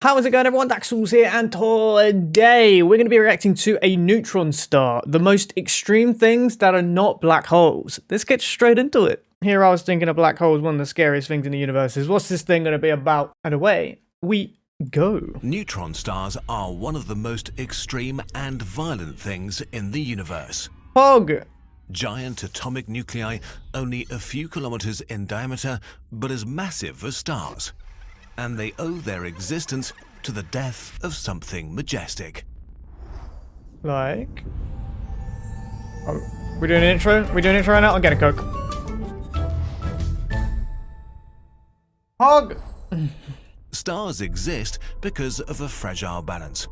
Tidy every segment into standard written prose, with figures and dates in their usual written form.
How is it going, everyone? Daxellz here, and today we're going to be reacting to a neutron star, the most extreme things that are not black holes. Let's get straight into it. Here I was thinking a black hole is one of the scariest things in the universe. What's this thing going to be about? And away we go. Neutron stars are one of the most extreme and violent things in the universe. Hog! Giant atomic nuclei only a few kilometers in diameter, but as massive as stars. And they owe their existence to the death of something majestic. Like? Oh, we're doing an intro? We're doing an intro right now? I'll get a Coke. Hog! Stars exist because of a fragile balance.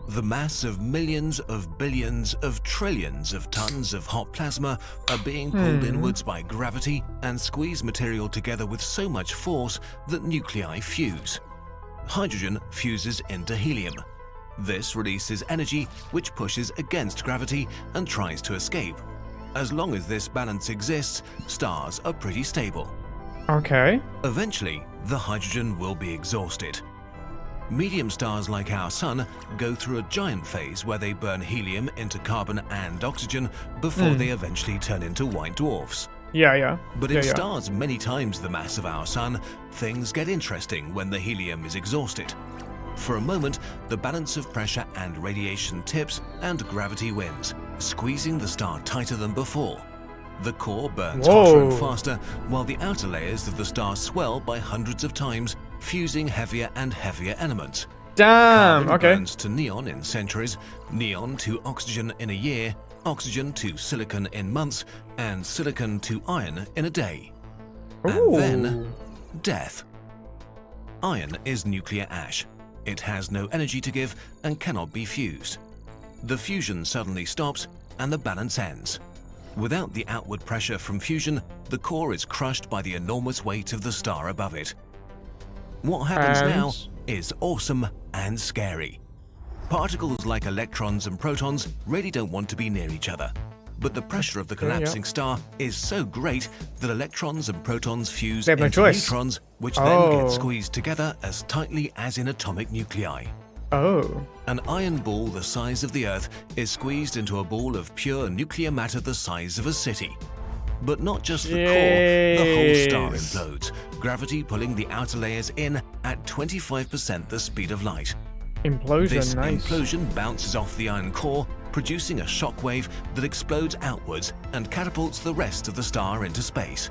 The mass of millions of billions of trillions of tons of hot plasma are being pulled inwards by gravity and squeeze material together with so much force that nuclei fuse. Hydrogen fuses into helium. This releases energy which pushes against gravity and tries to escape. As long as this balance exists, stars are pretty stable. Okay. Eventually, the hydrogen will be exhausted. Medium stars like our Sun go through a giant phase where they burn helium into carbon and oxygen before they eventually turn into white dwarfs. Yeah. But in stars many times the mass of our Sun, things get interesting when the helium is exhausted. For a moment, the balance of pressure and radiation tips and gravity wins, squeezing the star tighter than before. The core burns hotter and faster, while the outer layers of the star swell by hundreds of times, fusing heavier and heavier elements. Damn, Carbon okay. burns to neon in centuries, neon to oxygen in a year, oxygen to silicon in months, and silicon to iron in a day. And then, death. Iron is nuclear ash. It has no energy to give and cannot be fused. The fusion suddenly stops and the balance ends. Without the outward pressure from fusion, the core is crushed by the enormous weight of the star above it. What happens now is awesome and scary. Particles like electrons and protons really don't want to be near each other. But the pressure of the collapsing star is so great that electrons and protons fuse into neutrons, which then get squeezed together as tightly as in atomic nuclei. An iron ball the size of the Earth is squeezed into a ball of pure nuclear matter the size of a city. But not just the core, the whole star implodes, gravity pulling the outer layers in at 25% the speed of light. This implosion bounces off the iron core, producing a shock wave that explodes outwards and catapults the rest of the star into space.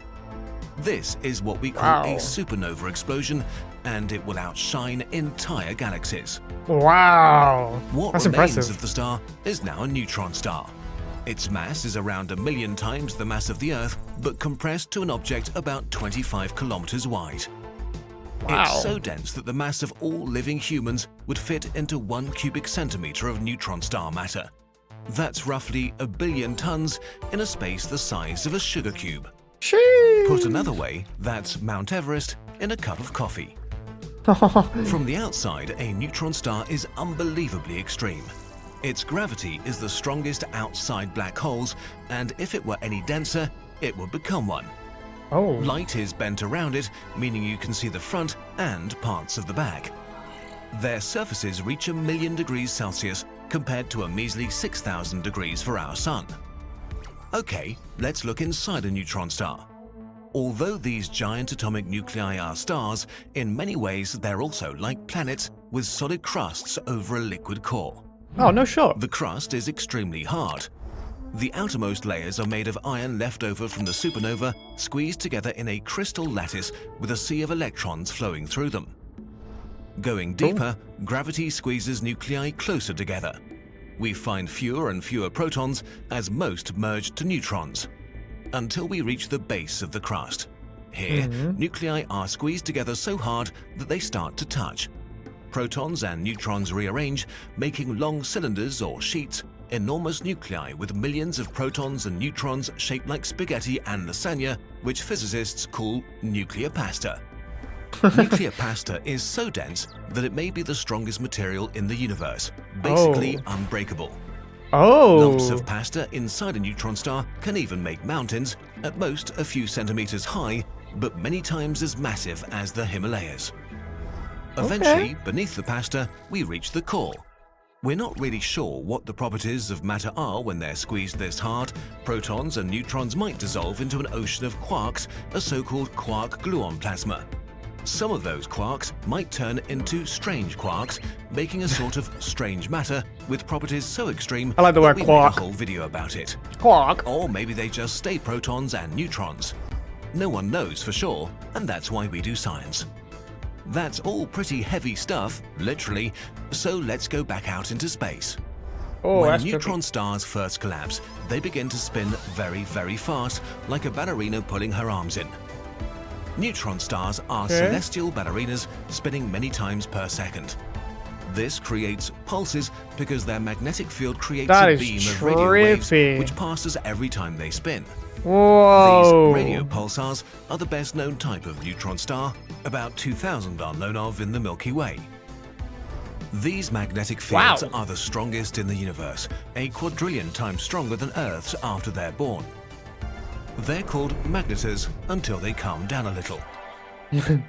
This is what we call a supernova explosion, and it will outshine entire galaxies. Wow! What That's remains impressive. of the star is now a neutron star. Its mass is around 1 million times the mass of the Earth, but compressed to an object about 25 kilometers wide. It's so dense that the mass of all living humans would fit into 1 cubic centimeter of neutron star matter. That's roughly 1 billion tons in a space the size of a sugar cube. Put another way, that's Mount Everest in a cup of coffee. From the outside, a neutron star is unbelievably extreme. Its gravity is the strongest outside black holes, and if it were any denser, it would become one. Light is bent around it, meaning you can see the front and parts of the back. Their surfaces reach 1 million degrees Celsius compared to a measly 6,000 degrees for our Sun. Okay, let's look inside a neutron star. Although these giant atomic nuclei are stars, in many ways they're also like planets with solid crusts over a liquid core. Oh, no shot. The crust is extremely hard. The outermost layers are made of iron left over from the supernova, squeezed together in a crystal lattice with a sea of electrons flowing through them. Going deeper, gravity squeezes nuclei closer together. We find fewer and fewer protons as most merge to neutrons, until we reach the base of the crust. Here, nuclei are squeezed together so hard that they start to touch. Protons and neutrons rearrange, making long cylinders or sheets, enormous nuclei with millions of protons and neutrons shaped like spaghetti and lasagna, which physicists call nuclear pasta. Nuclear pasta is so dense that it may be the strongest material in the universe, basically unbreakable. Lumps of pasta inside a neutron star can even make mountains, at most a few centimeters high, but many times as massive as the Himalayas. Eventually, beneath the pasta, we reach the core. We're not really sure what the properties of matter are when they're squeezed this hard. Protons and neutrons might dissolve into an ocean of quarks, a so-called quark-gluon plasma. Some of those quarks might turn into strange quarks, making a sort of strange matter with properties so extreme I like the word that we quark. made a whole video about it. Quark. Or maybe they just stay protons and neutrons. No one knows for sure, and that's why we do science. That's all pretty heavy stuff, literally, so let's go back out into space. Oh, When that's neutron trippy. stars first collapse, they begin to spin very, very fast, like a ballerina pulling her arms in. Neutron stars are celestial ballerinas spinning many times per second. This creates pulses because their magnetic field creates That a is beam of radio waves trippy. which passes every time they spin. Whoa. These radio pulsars are the best known type of neutron star. About 2,000 are known of in the Milky Way. These magnetic fields Wow. are the strongest in the universe, a quadrillion times stronger than Earth's after they're born. They're called magnetars until they calm down a little.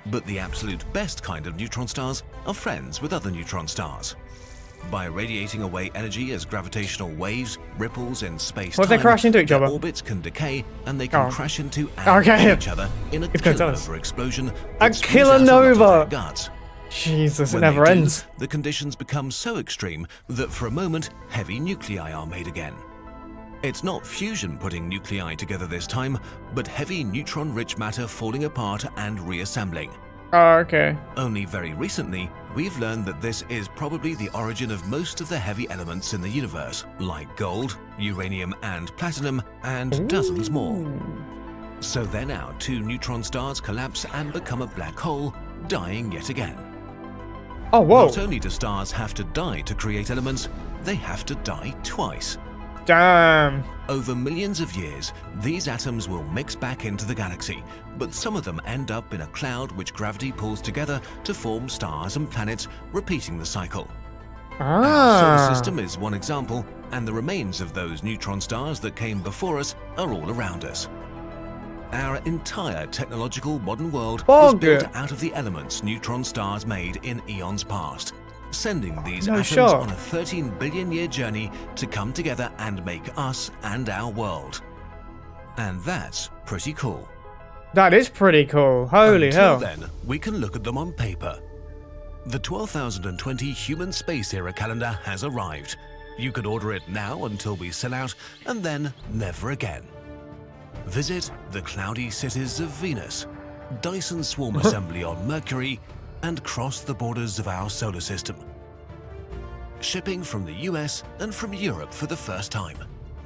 But the absolute best kind of neutron stars are friends with other neutron stars. By radiating away energy as gravitational waves, ripples in space-time, What if they crash into each their other? orbits can decay and they can Oh. crash into and Okay. kill each other in a It's gonna tell us. kilonova explosion. A that squeezes out a lot of kilonova! their guts. Jesus, it When never they do, ends. the conditions become so extreme that for a moment, heavy nuclei are made again. It's not fusion putting nuclei together this time, but heavy neutron-rich matter falling apart and reassembling. Oh, okay. Only very recently, we've learned that this is probably the origin of most of the heavy elements in the universe, like gold, uranium and platinum, and dozens more. So then our two neutron stars collapse and become a black hole, dying yet again. Oh, whoa. Not only do stars have to die to create elements, they have to die twice. Damn. Over millions of years, these atoms will mix back into the galaxy, but some of them end up in a cloud which gravity pulls together to form stars and planets, repeating the cycle. Our solar system is one example, and the remains of those neutron stars that came before us are all around us. Our entire technological modern world was built out of the elements neutron stars made in eons past, sending these atoms on a 13 billion year journey to come together and make us and our world. And that's pretty cool. That is pretty cool. Holy hell. Until then, we can look at them on paper. The 12,020 human space era calendar has arrived. You can order it now until we sell out, and then never again. Visit the cloudy cities of Venus, Dyson swarm assembly on Mercury, and cross the borders of our solar system. Shipping from the US and from Europe for the first time,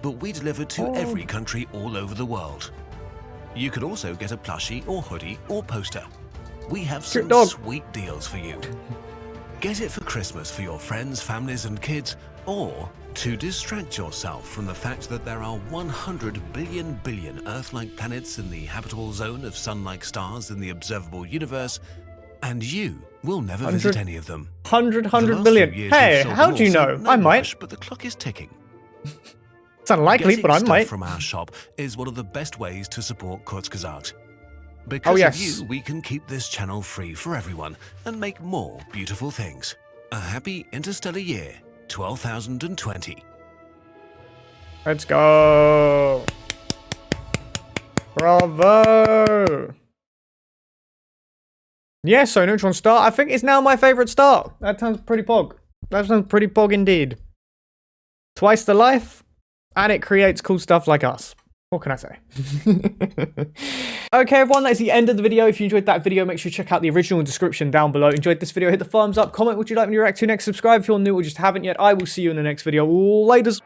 but we deliver to every country all over the world. You can also get a plushie or hoodie or poster. We have some sweet deals for you. Get it for Christmas for your friends, families and kids, or to distract yourself from the fact that there are 100 billion Earth-like planets in the habitable zone of sun-like stars in the observable universe, and you will never visit any of them. 100 The last billion. few years Hey, we've sold how more, do you so know? no I might. rush, but the clock is ticking. It's unlikely, Getting but I stuff might. from our shop is one of the best ways to support Kurzgesagt. Because yes. of you, we can keep this channel free for everyone and make more beautiful things. A happy interstellar year, 12,020. Let's go. Bravo. Yeah, so Neutron Star, I think it's now my favorite star. That sounds pretty pog. That sounds pretty pog indeed. Twice the life, and it creates cool stuff like us. What can I say? Okay, everyone, that is the end of the video. If you enjoyed that video, make sure you check out the original description down below. Enjoyed this video, hit the thumbs up, comment what you'd like me to react to next, subscribe if you're new or just haven't yet. I will see you in the next video. Laters.